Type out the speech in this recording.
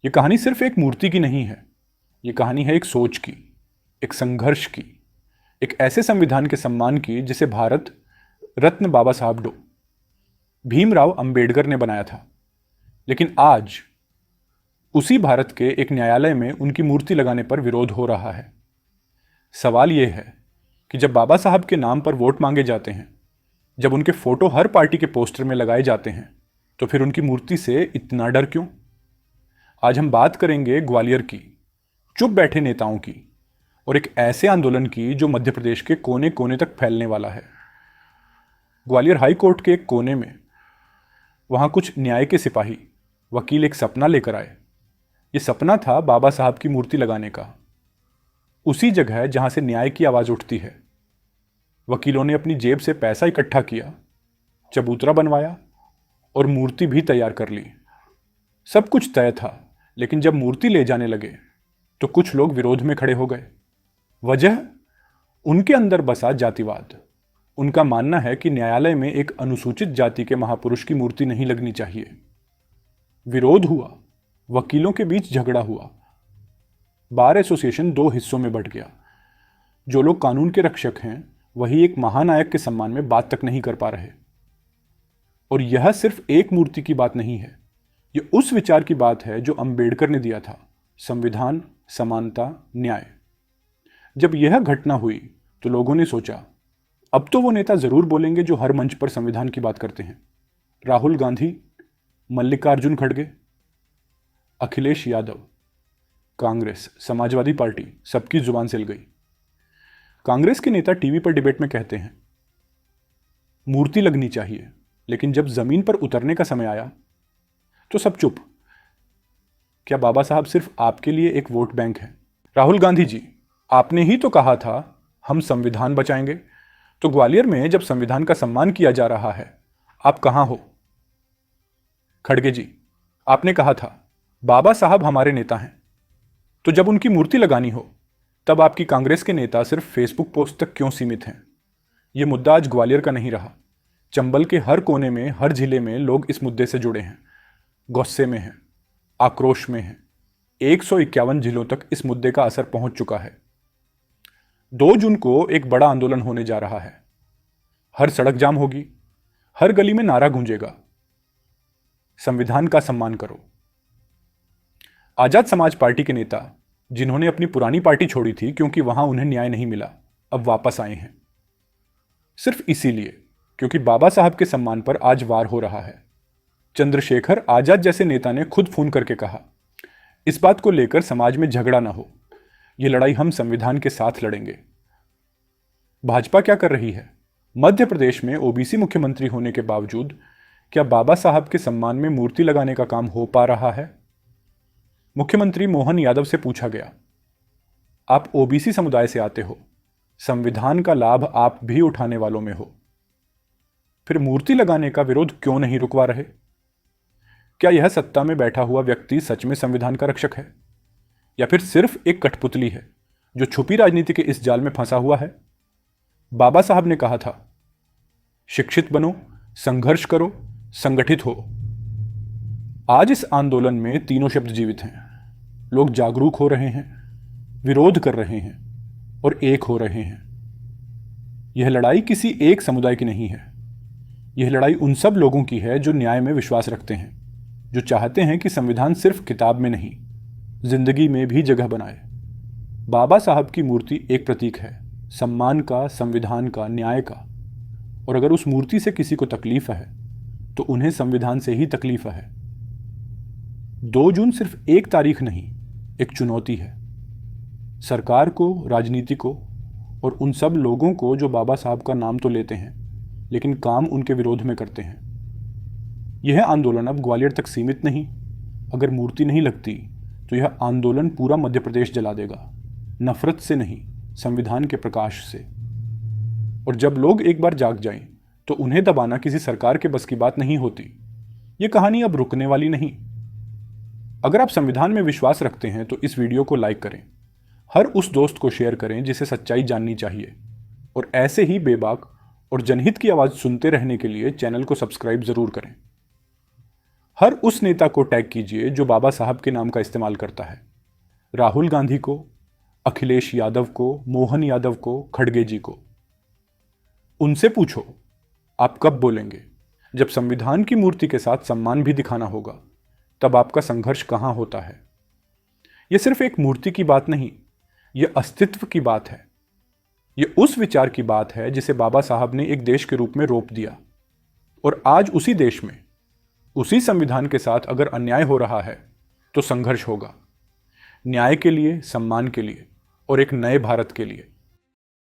ये कहानी सिर्फ एक मूर्ति की नहीं है। ये कहानी है एक सोच की, एक संघर्ष की, एक ऐसे संविधान के सम्मान की जिसे भारत रत्न बाबा साहब डॉ भीमराव अंबेडकर ने बनाया था। लेकिन आज उसी भारत के एक न्यायालय में उनकी मूर्ति लगाने पर विरोध हो रहा है। सवाल यह है कि जब बाबा साहब के नाम पर वोट मांगे जाते हैं, जब उनके फोटो हर पार्टी के पोस्टर में लगाए जाते हैं, तो फिर उनकी मूर्ति से इतना डर क्यों? आज हम बात करेंगे ग्वालियर की, चुप बैठे नेताओं की, और एक ऐसे आंदोलन की जो मध्य प्रदेश के कोने कोने तक फैलने वाला है। ग्वालियर हाई कोर्ट के एक कोने में वहां कुछ न्याय के सिपाही, वकील एक सपना लेकर आए। ये सपना था बाबा साहब की मूर्ति लगाने का, उसी जगह जहां से न्याय की आवाज उठती है। वकीलों ने अपनी जेब से पैसा इकट्ठा किया, चबूतरा बनवाया और मूर्ति भी तैयार कर ली। सब कुछ तय था, लेकिन जब मूर्ति ले जाने लगे तो कुछ लोग विरोध में खड़े हो गए। वजह, उनके अंदर बसा जातिवाद। उनका मानना है कि न्यायालय में एक अनुसूचित जाति के महापुरुष की मूर्ति नहीं लगनी चाहिए। विरोध हुआ, वकीलों के बीच झगड़ा हुआ, बार एसोसिएशन दो हिस्सों में बंट गया। जो लोग कानून के रक्षक हैं वही एक महानायक के सम्मान में बात तक नहीं कर पा रहे। और यह सिर्फ एक मूर्ति की बात नहीं है, यह उस विचार की बात है जो अंबेडकर ने दिया था, संविधान, समानता, न्याय। जब यह घटना हुई तो लोगों ने सोचा, अब तो वो नेता जरूर बोलेंगे जो हर मंच पर संविधान की बात करते हैं। राहुल गांधी, मल्लिकार्जुन खड़गे, अखिलेश यादव, कांग्रेस, समाजवादी पार्टी, सबकी जुबान सिल गई। कांग्रेस के नेता टीवी पर डिबेट में कहते हैं मूर्ति लगनी चाहिए, लेकिन जब जमीन पर उतरने का समय आया तो सब चुप। क्या बाबा साहब सिर्फ आपके लिए एक वोट बैंक है? राहुल गांधी जी, आपने ही तो कहा था हम संविधान बचाएंगे, तो ग्वालियर में जब संविधान का सम्मान किया जा रहा है, आप कहां हो? खड़गे जी, आपने कहा था बाबा साहब हमारे नेता हैं, तो जब उनकी मूर्ति लगानी हो तब आपकी कांग्रेस के नेता सिर्फ फेसबुक पोस्ट तक क्यों सीमित हैं? यह मुद्दा आज ग्वालियर का नहीं रहा। चंबल के हर कोने में, हर जिले में लोग इस मुद्दे से जुड़े हैं, गुस्से में हैं, आक्रोश में हैं। 151 जिलों तक इस मुद्दे का असर पहुंच चुका है। 2 जून को एक बड़ा आंदोलन होने जा रहा है। हर सड़क जाम होगी, हर गली में नारा गूंजेगा, संविधान का सम्मान करो। आजाद समाज पार्टी के नेता, जिन्होंने अपनी पुरानी पार्टी छोड़ी थी क्योंकि वहां उन्हें न्याय नहीं मिला, अब वापस आए हैं, सिर्फ इसीलिए क्योंकि बाबा साहब के सम्मान पर आज वार हो रहा है। चंद्रशेखर आजाद जैसे नेता ने खुद फोन करके कहा, इस बात को लेकर समाज में झगड़ा ना हो, यह लड़ाई हम संविधान के साथ लड़ेंगे। भाजपा क्या कर रही है? मध्य प्रदेश में ओबीसी मुख्यमंत्री होने के बावजूद क्या बाबा साहब के सम्मान में मूर्ति लगाने का काम हो पा रहा है? मुख्यमंत्री मोहन यादव से पूछा गया, आप ओबीसी समुदाय से आते हो, संविधान का लाभ आप भी उठाने वालों में हो, फिर मूर्ति लगाने का विरोध क्यों नहीं रुकवा रहे? क्या यह सत्ता में बैठा हुआ व्यक्ति सच में संविधान का रक्षक है, या फिर सिर्फ एक कठपुतली है जो छुपी राजनीति के इस जाल में फंसा हुआ है? बाबा साहब ने कहा था, शिक्षित बनो, संघर्ष करो, संगठित हो। आज इस आंदोलन में तीनों शब्द जीवित हैं। लोग जागरूक हो रहे हैं, विरोध कर रहे हैं और एक हो रहे हैं। यह लड़ाई किसी एक समुदाय की नहीं है, यह लड़ाई उन सब लोगों की है जो न्याय में विश्वास रखते हैं, जो चाहते हैं कि संविधान सिर्फ किताब में नहीं, जिंदगी में भी जगह बनाए। बाबा साहब की मूर्ति एक प्रतीक है, सम्मान का, संविधान का, न्याय का। और अगर उस मूर्ति से किसी को तकलीफ है तो उन्हें संविधान से ही तकलीफ है। 2 जून सिर्फ एक तारीख नहीं, एक चुनौती है सरकार को, राजनीति को और उन सब लोगों को जो बाबा साहब का नाम तो लेते हैं लेकिन काम उनके विरोध में करते हैं। यह आंदोलन अब ग्वालियर तक सीमित नहीं। अगर मूर्ति नहीं लगती तो यह आंदोलन पूरा मध्य प्रदेश जला देगा, नफरत से नहीं, संविधान के प्रकाश से। और जब लोग एक बार जाग जाएं तो उन्हें दबाना किसी सरकार के बस की बात नहीं होती। यह कहानी अब रुकने वाली नहीं। अगर आप संविधान में विश्वास रखते हैं तो इस वीडियो को लाइक करें, हर उस दोस्त को शेयर करें जिसे सच्चाई जाननी चाहिए, और ऐसे ही बेबाक और जनहित की आवाज़ सुनते रहने के लिए चैनल को सब्सक्राइब ज़रूर करें। हर उस नेता को टैग कीजिए जो बाबा साहब के नाम का इस्तेमाल करता है। राहुल गांधी को, अखिलेश यादव को, मोहन यादव को, खड़गे जी को। उनसे पूछो आप कब बोलेंगे। जब संविधान की मूर्ति के साथ सम्मान भी दिखाना होगा, तब आपका संघर्ष कहां होता है। यह सिर्फ एक मूर्ति की बात नहीं, यह अस्तित्व की बात है। यह उस विचार की बात है जिसे बाबा साहब ने एक देश के रूप में रोप दिया। और आज उसी देश में, उसी संविधान के साथ अगर अन्याय हो रहा है तो संघर्ष होगा, न्याय के लिए, सम्मान के लिए और एक नए भारत के लिए।